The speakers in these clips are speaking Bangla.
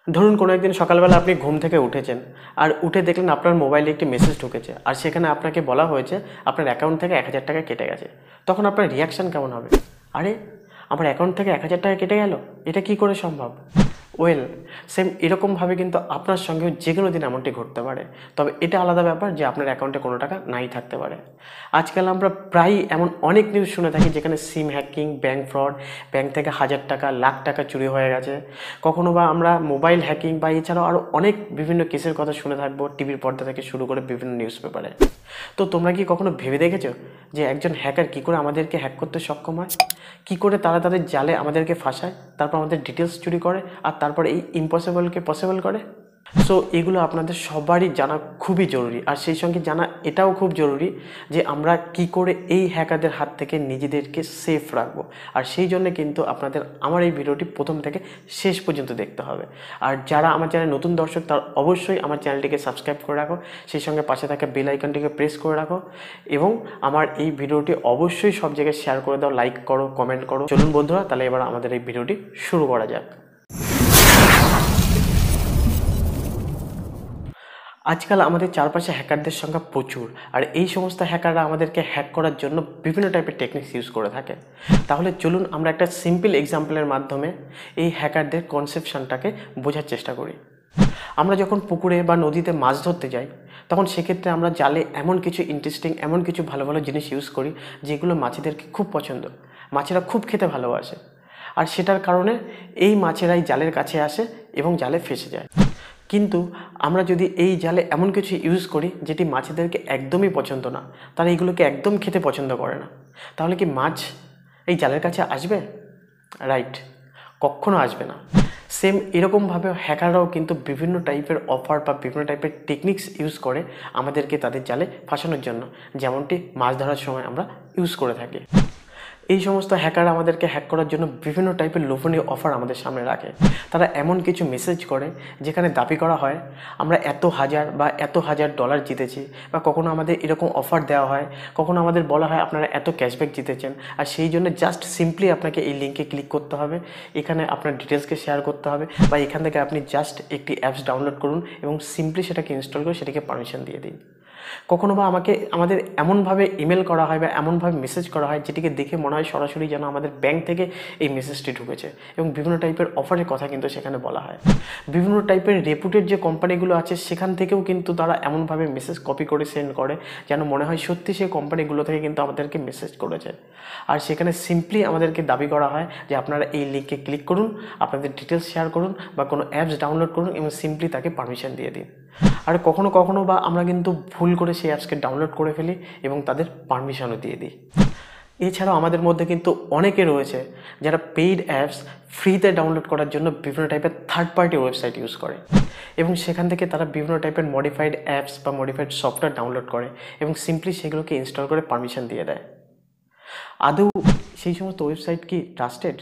ধরুন কোনো একদিন সকালবেলা আপনি ঘুম থেকে উঠেছেন আর উঠে দেখলেন আপনার মোবাইলে একটি মেসেজ ঢুকেছে আর সেখানে আপনাকে বলা হয়েছে আপনার অ্যাকাউন্ট থেকে 1000 টাকা কেটে গেছে। তখন আপনার রিয়াকশান কেমন হবে? আরে, আমার অ্যাকাউন্ট থেকে 1000 টাকা কেটে গেল, এটা কি করে সম্ভব? ওয়েল, সেম এরকমভাবে কিন্তু আপনার সঙ্গেও যে কোনো দিন এমনটি ঘটতে পারে। তবে এটা আলাদা ব্যাপার যে আপনার অ্যাকাউন্টে কোনো টাকা নাই থাকতে পারে। আজকাল আমরা প্রায়ই এমন অনেক নিউজ শুনে থাকি যেখানে সিম হ্যাকিং, ব্যাঙ্ক ফ্রড, ব্যাঙ্ক থেকে 1000 টাকা, লাখ টাকা চুরি হয়ে গেছে। কখনো বা আমরা মোবাইল হ্যাকিং বা এছাড়াও আরও অনেক বিভিন্ন কেসের কথা শুনে থাকবো টিভির পর্দা থেকে শুরু করে বিভিন্ন নিউজ পেপারে। তো তোমরা কি কখনো ভেবে দেখেছো যে একজন হ্যাকার কী করে আমাদেরকে হ্যাক করতে সক্ষম হয়? কী করে তারা তাদের জালে আমাদেরকে ফাঁসায়, তারপর আমাদের ডিটেলস চুরি করে আর তারপর এই ইম্পসিবলকে পসিবল করে? সো এগুলো আপনাদের সবারই জানা খুবই জরুরি। আর সেই সঙ্গে জানা এটাও খুব জরুরি যে আমরা কি করে এই হ্যাকারদের হাত থেকে নিজেদেরকে সেফ রাখবো। আর সেই জন্য কিন্তু আপনাদের আমার এই ভিডিওটি প্রথম থেকে শেষ পর্যন্ত দেখতে হবে। আর যারা আমার চ্যানেলে নতুন দর্শক তারা অবশ্যই আমার চ্যানেলটিকে সাবস্ক্রাইব করে রাখো, সেই সঙ্গে পাশে থাকা বেল আইকনটিকে প্রেস করে রাখো এবং আমার এই ভিডিওটি অবশ্যই সব জায়গায় শেয়ার করে দাও, লাইক করো, কমেন্ট করো। চলুন বন্ধুরা, তাহলে এবার আমাদের এই ভিডিওটি শুরু করা যাক। আজকাল আমাদের চারপাশে হ্যাকারদের সংখ্যা প্রচুর, আর এই সমস্ত হ্যাকাররা আমাদেরকে হ্যাক করার জন্য বিভিন্ন টাইপের টেকনিক্স ইউজ করে থাকে। তাহলে চলুন আমরা একটা সিম্পল এক্সাম্পলের মাধ্যমে এই হ্যাকারদের কনসেপশনটাকে বোঝার চেষ্টা করি। আমরা যখন পুকুরে বা নদীতে মাছ ধরতে যাই তখন সেক্ষেত্রে আমরা জালে এমন কিছু ইন্টারেস্টিং, এমন কিছু ভালো ভালো জিনিস ইউজ করি যেগুলো মাছেদেরকে খুব পছন্দ, মাছেরা খুব খেতে ভালোবাসে। আর সেটার কারণে এই মাছেরাই জালের কাছে আসে এবং জালে ফেসে যায়। কিন্তু আমরা যদি এই জালে এমন কিছু ইউজ করি যেটি মাছেদেরকে একদমই পছন্দ না, তারা এইগুলোকে একদম খেতে পছন্দ করে না, তাহলে কি মাছ এই জালের কাছে আসবে? রাইট, কখনো আসবে না। সেম এরকমভাবে হ্যাকাররাও কিন্তু বিভিন্ন টাইপের অফার বা বিভিন্ন টাইপের টেকনিক্স ইউজ করে আমাদেরকে তাদের জালে ফাঁসানোর জন্য, যেমনটি মাছ ধরার সময় আমরা ইউজ করে থাকি। এই সমস্ত হ্যাকার আমাদেরকে হ্যাক করার জন্য বিভিন্ন টাইপের লোভনীয় অফার আমাদের সামনে রাখে। তারা এমন কিছু মেসেজ করে যেখানে দাবি করা হয় আমরা এত হাজার বা এত হাজার ডলার জিতেছি, বা কখনো আমাদের এরকম অফার দেওয়া হয়, কখনো আমাদের বলা হয় আপনারা এত ক্যাশব্যাক জিতেছেন। আর সেই জন্য জাস্ট সিম্পলি আপনাকে এই লিঙ্কে ক্লিক করতে হবে, এখানে আপনার ডিটেলসকে শেয়ার করতে হবে, বা এখান থেকে আপনি জাস্ট একটি অ্যাপস ডাউনলোড করুন এবং সিম্পলি সেটাকে ইনস্টল করে সেটাকে পারমিশন দিয়ে দিন। কখনো বা আমাদের এমনভাবে ইমেল করা হয় বা এমনভাবে মেসেজ করা হয় যেটিকে দেখে মনে হয় সরাসরি যেন আমাদের ব্যাংক থেকে এই মেসেজটি ঢুকেছে, এবং বিভিন্ন টাইপের অফারের কথা কিন্তু সেখানে বলা হয়। বিভিন্ন টাইপের রেপুটেড যে কোম্পানিগুলো আছে সেখান থেকেও কিন্তু তারা এমনভাবে মেসেজ কপি করে সেন্ড করে যেন মনে হয় সত্যি সেই কোম্পানিগুলো থেকে কিন্তু আমাদেরকে মেসেজ করেছে। আর সেখানে সিম্পলি আমাদেরকে দাবি করা হয় যে আপনারা এই লিঙ্কে ক্লিক করুন, আপনাদের ডিটেলস শেয়ার করুন বা কোনো অ্যাপস ডাউনলোড করুন এবং সিম্পলি তাকে পারমিশন দিয়ে দিন। আর কখনো কখনো বা আমরা কিন্তু ভুল করে সেই অ্যাপসকে ডাউনলোড করে ফেলি এবং তাদের পারমিশনও দিয়ে দিই। এছাড়াও আমাদের মধ্যে কিন্তু অনেকে রয়েছে যারা পেইড অ্যাপস ফ্রিতে ডাউনলোড করার জন্য বিভিন্ন টাইপের থার্ড পার্টি ওয়েবসাইট ইউজ করে এবং সেখান থেকে তারা বিভিন্ন টাইপের মডিফাইড অ্যাপস বা মডিফাইড সফটওয়্যার ডাউনলোড করে এবং সিম্পলি সেগুলোকে ইনস্টল করে পারমিশন দিয়ে দেয়। আদৌ সেই সমস্ত ওয়েবসাইট কি ট্রাস্টেড?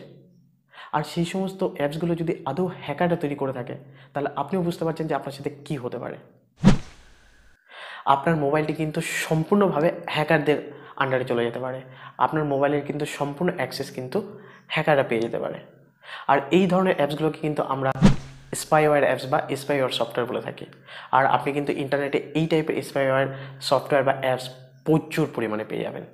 আর সেই সমস্ত অ্যাপসগুলো যদি আদৌ হ্যাকাররা তৈরি করে থাকে তাহলে আপনিও বুঝতে পারছেন যে আপনার সাথে কী হতে পারে। আপনার মোবাইলটি কিন্তু সম্পূর্ণভাবে হ্যাকারদের আন্ডারে চলে যেতে পারে। আপনার মোবাইলের কিন্তু সম্পূর্ণ অ্যাক্সেস কিন্তু হ্যাকাররা পেয়ে যেতে পারে। আর এই ধরনের অ্যাপসগুলোকে কিন্তু আমরা স্পাইওয়্যার অ্যাপস বা স্পাইওয়্যার সফটওয়্যার বলে থাকি। আর আপনি কিন্তু ইন্টারনেটে এই টাইপের স্পাইওয়্যার সফটওয়্যার বা অ্যাপস প্রচুর পরিমাণে পেয়ে যাবেন।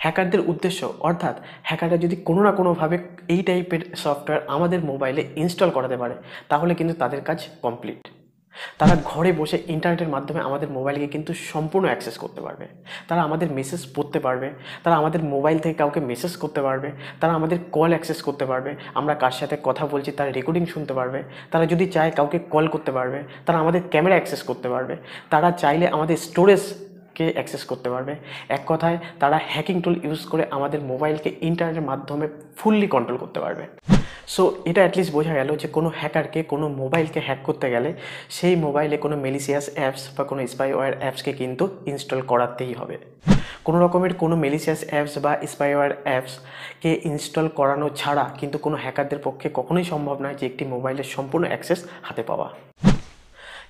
হ্যাকারদের উদ্দেশ্য, অর্থাৎ হ্যাকাররা যদি কোনো না কোনোভাবে এই টাইপের সফটওয়্যার আমাদের মোবাইলে ইনস্টল করাতে পারে তাহলে কিন্তু তাদের কাজ কমপ্লিট। তারা ঘরে বসে ইন্টারনেটের মাধ্যমে আমাদের মোবাইলকে কিন্তু সম্পূর্ণ অ্যাক্সেস করতে পারবে। তারা আমাদের মেসেজ পড়তে পারবে, তারা আমাদের মোবাইল থেকে কাউকে মেসেজ করতে পারবে, তারা আমাদের কল অ্যাক্সেস করতে পারবে, আমরা কার সাথে কথা বলছি তার রেকর্ডিং শুনতে পারবে, তারা যদি চায় কাউকে কল করতে পারবে, তারা আমাদের ক্যামেরা অ্যাক্সেস করতে পারবে, তারা চাইলে আমাদের স্টোরেজকে অ্যাক্সেস করতে পারবে। এক কথায় তারা হ্যাকিং টুল ইউজ করে আমাদের মোবাইলকে ইন্টারনেটের মাধ্যমে ফুললি কন্ট্রোল করতে পারবে। সো এটা অ্যাটলিস্ট বোঝা গেল যে কোনো হ্যাকারকে কোনো মোবাইলকে হ্যাক করতে গেলে সেই মোবাইলে কোনো মেলিসিয়াস অ্যাপস বা কোনো স্পাইওয়্যার অ্যাপসকে কিন্তু ইনস্টল করাতেই হবে। কোনো রকমের কোনো মেলিসিয়াস অ্যাপস বা স্পাইওয়্যার অ্যাপসকে ইনস্টল করানো ছাড়া কিন্তু কোনো হ্যাকারদের পক্ষে কখনোই সম্ভব নয় যে একটি মোবাইলের সম্পূর্ণ অ্যাক্সেস হাতে পাওয়া।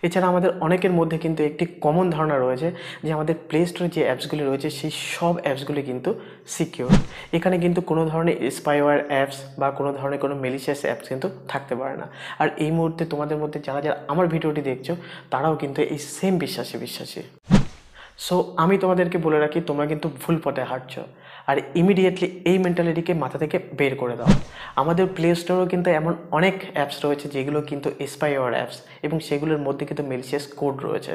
এছাড়া আমাদের অনেকের মধ্যে কিন্তু একটি কমন ধারণা রয়েছে যে আমাদের প্লে স্টোরে যে অ্যাপসগুলি রয়েছে সেই সব অ্যাপসগুলি কিন্তু সিকিউর। এখানে কিন্তু কোনো ধরনের স্পাইওয়্যার অ্যাপস বা কোনো ধরনের কোনো মেলিশিয়াস অ্যাপস কিন্তু থাকতে পারে না। আর এই মুহূর্তে তোমাদের মধ্যে যারা যারা আমার ভিডিওটি দেখছো তারাও কিন্তু এই সেম বিশ্বাসী। সো আমি তোমাদেরকে বলে রাখি, তোমরা কিন্তু ভুল পথে হাঁটছো। আর ইমিডিয়েটলি এই মেন্টালিটিকে মাথা থেকে বের করে দাও। আমাদের প্লে স্টোরেও কিন্তু এমন অনেক অ্যাপস রয়েছে যেগুলো কিন্তু স্পাইওয়্যার অ্যাপস, এবং সেগুলোর মধ্যে কিন্তু মেলিশিয়াস কোড রয়েছে।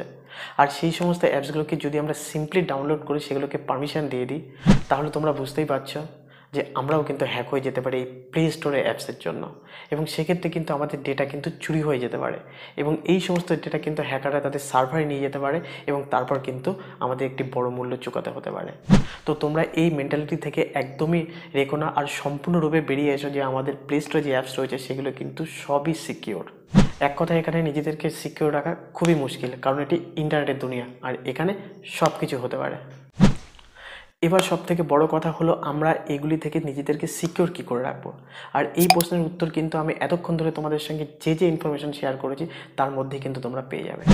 আর সেই সমস্ত অ্যাপসগুলোকে যদি আমরা সিম্পলি ডাউনলোড করে সেগুলোকে পারমিশন দিয়ে দিই, তাহলে তোমরা বুঝতেই পারছো যে আমরাও কিন্তু হ্যাক হয়ে যেতে পারি এই প্লে স্টোরে অ্যাপসের জন্য, এবং সেক্ষেত্রে কিন্তু আমাদের ডেটা কিন্তু চুরি হয়ে যেতে পারে, এবং এই সমস্ত ডেটা কিন্তু হ্যাকাররা তাদের সার্ভারে নিয়ে যেতে পারে, এবং তারপর কিন্তু আমাদের একটি বড় মূল্য চুকাতে হতে পারে। তো তোমরা এই মেন্টালিটি থেকে একদমই রেখো না, আর সম্পূর্ণরূপে বেরিয়ে এসো যে আমাদের প্লে স্টোরে যে অ্যাপস রয়েছে সেগুলো কিন্তু সবই সিকিউর। এক কথায় এখানে নিজেদেরকে সিকিউর রাখা খুবই মুশকিল, কারণ এটি ইন্টারনেটের দুনিয়া আর এখানে সব কিছু হতে পারে। এবার সবথেকে বড় কথা হলো, আমরা এগুলি থেকে নিজেদেরকে সিকিউর কী করে রাখবো। আর এই প্রশ্নের উত্তর কিন্তু আমি এতক্ষণ ধরে তোমাদের সঙ্গে যে ইনফরমেশন শেয়ার করেছি তার মধ্যে কিন্তু তোমরা পেয়ে যাবে।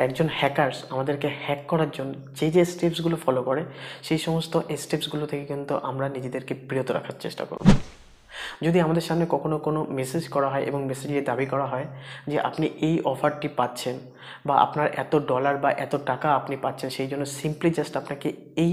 একজন হ্যাকার্স আমাদেরকে হ্যাক করার জন্য যে স্টেপসগুলো ফলো করে, সেই সমস্ত স্টেপসগুলো থেকে কিন্তু আমরা নিজেদেরকে বিরত রাখার চেষ্টা করব। যদি আমাদের সামনে কখনো কোনো মেসেজ করা হয় এবং মেসেজে দাবি করা হয় যে আপনি এই অফারটি পাচ্ছেন বা আপনার এত ডলার বা এত টাকা আপনি পাচ্ছেন, সেই জন্য সিম্পলি জাস্ট আপনাকে এই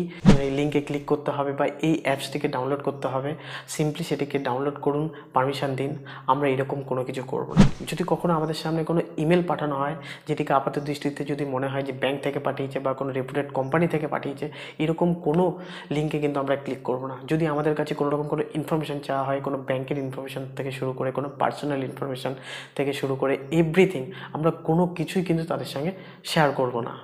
লিঙ্কে ক্লিক করতে হবে বা এই অ্যাপসটিকে ডাউনলোড করতে হবে, সিম্পলি সেটিকে ডাউনলোড করুন, পারমিশন দিন, আমরা এরকম কোনো কিছু করব না। যদি কখনো আমাদের সামনে কোনো ইমেল পাঠানো হয় যেটিকে আপাত দৃষ্টিতে যদি মনে হয় যে ব্যাংক থেকে পাঠিয়েছে বা কোনো রেপুটেড কোম্পানি থেকে পাঠিয়েছে, এরকম কোনো লিঙ্কে কিন্তু আমরা ক্লিক করব না। যদি আমাদের কাছে কোনো রকম কোনো ইনফরমেশান চাওয়া হয়, কোনো ব্যাংকের ইনফরমেশান থেকে শুরু করে কোনো পার্সোনাল ইনফরমেশান থেকে শুরু করে এভরিথিং, আমরা কোনো কিছুই কিন্তু তাদের সঙ্গে শেয়ার করব না।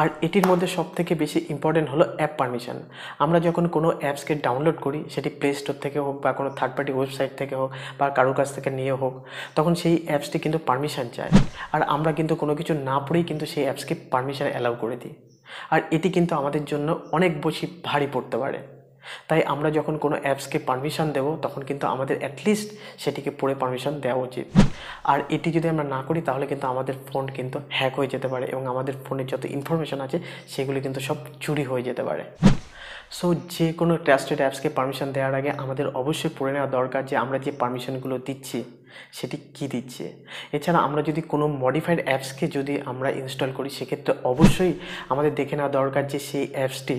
আর এটির মধ্যে সবথেকে বেশি ইম্পর্টেন্ট হলো অ্যাপ পারমিশন। আমরা যখন কোনো অ্যাপসকে ডাউনলোড করি, সেটি প্লে স্টোর থেকে হোক বা কোনো থার্ড পার্টি ওয়েবসাইট থেকে হোক বা কারোর কাছ থেকে নিয়ে হোক, তখন সেই অ্যাপসটি কিন্তু পারমিশন চায়। আর আমরা কিন্তু কোনো কিছু না পড়েই কিন্তু সেই অ্যাপসকে পারমিশন অ্যালাউ করে দিই। আর এটি কিন্তু আমাদের জন্য অনেক বেশি ভারী পড়তে পারে। তাই আমরা যখন কোনো অ্যাপসকে পারমিশন দেব, তখন কিন্তু আমাদের অ্যাটলিস্ট সেটিকে পড়ে পারমিশন দেওয়া উচিত। আর এটি যদি আমরা না করি, তাহলে কিন্তু আমাদের ফোন কিন্তু হ্যাক হয়ে যেতে পারে এবং আমাদের ফোনের যত ইনফরমেশন আছে সেগুলি কিন্তু সব চুরি হয়ে যেতে পারে। সো যে কোনো ট্রাস্টেড অ্যাপসকে পারমিশন দেওয়ার আগে আমাদের অবশ্যই পড়ে নেওয়া দরকার যে আমরা যে পারমিশনগুলো দিচ্ছি সেটি কী দিচ্ছে। এছাড়া আমরা যদি কোনো মডিফাইড অ্যাপসকে যদি আমরা ইনস্টল করি, সেক্ষেত্রে অবশ্যই আমাদের দেখে নেওয়া দরকার যে সেই অ্যাপসটি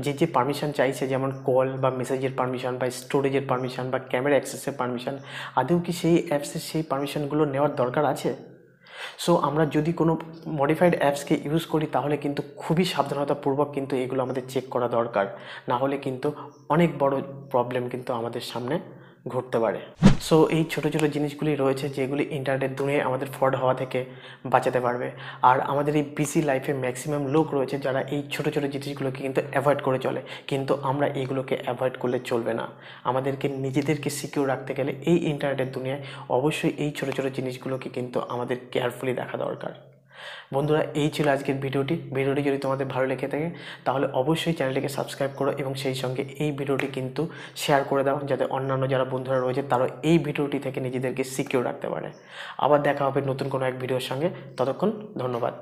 যে পারমিশন চাইছে, যেমন কল বা মেসেজের পারমিশন বা স্টোরেজের পারমিশন বা ক্যামেরা অ্যাক্সেসের পারমিশন, আদৌ কি সেই অ্যাপসের সেই পারমিশনগুলো নেওয়ার দরকার আছে। সো আমরা যদি কোনো মডিফাইড অ্যাপসকে ইউজ করি, তাহলে কিন্তু খুবই সাবধানতাপূর্বক কিন্তু এগুলো আমাদের চেক করা দরকার, না হলে কিন্তু অনেক বড় প্রবলেম কিন্তু আমাদের সামনে ঘটতে পারে। সো এই ছোটো ছোটো জিনিসগুলি রয়েছে যেগুলি ইন্টারনেট দুনিয়ায় আমাদের ফ্রড হওয়া থেকে বাঁচাতে পারবে। আর আমাদের এই বিজি লাইফে ম্যাক্সিমাম লোক রয়েছে যারা এই ছোটো ছোটো জিনিসগুলোকে কিন্তু অ্যাভয়েড করে চলে, কিন্তু আমরা এইগুলোকে অ্যাভয়েড করলে চলবে না। আমাদেরকে নিজেদেরকে সিকিউর রাখতে গেলে এই ইন্টারনেটের দুনিয়ায় অবশ্যই এই ছোটো ছোটো জিনিসগুলোকে কিন্তু আমাদের কেয়ারফুলি দেখা দরকার। বন্ধুরা, এই ছিল আজকের ভিডিওটি যদি তোমাদের ভালো লেগে থাকে তাহলে অবশ্যই চ্যানেলটিকে সাবস্ক্রাইব করো এবং সেই সঙ্গে এই ভিডিওটি কিন্তু শেয়ার করে দাও, যাতে অন্যান্য যারা বন্ধুরা রয়েছে তারা এই ভিডিওটি থেকে নিজেদেরকে সিকিউর রাখতে পারে। আবার দেখা হবে নতুন কোনো এক ভিডিওর সঙ্গে। ততক্ষণ ধন্যবাদ।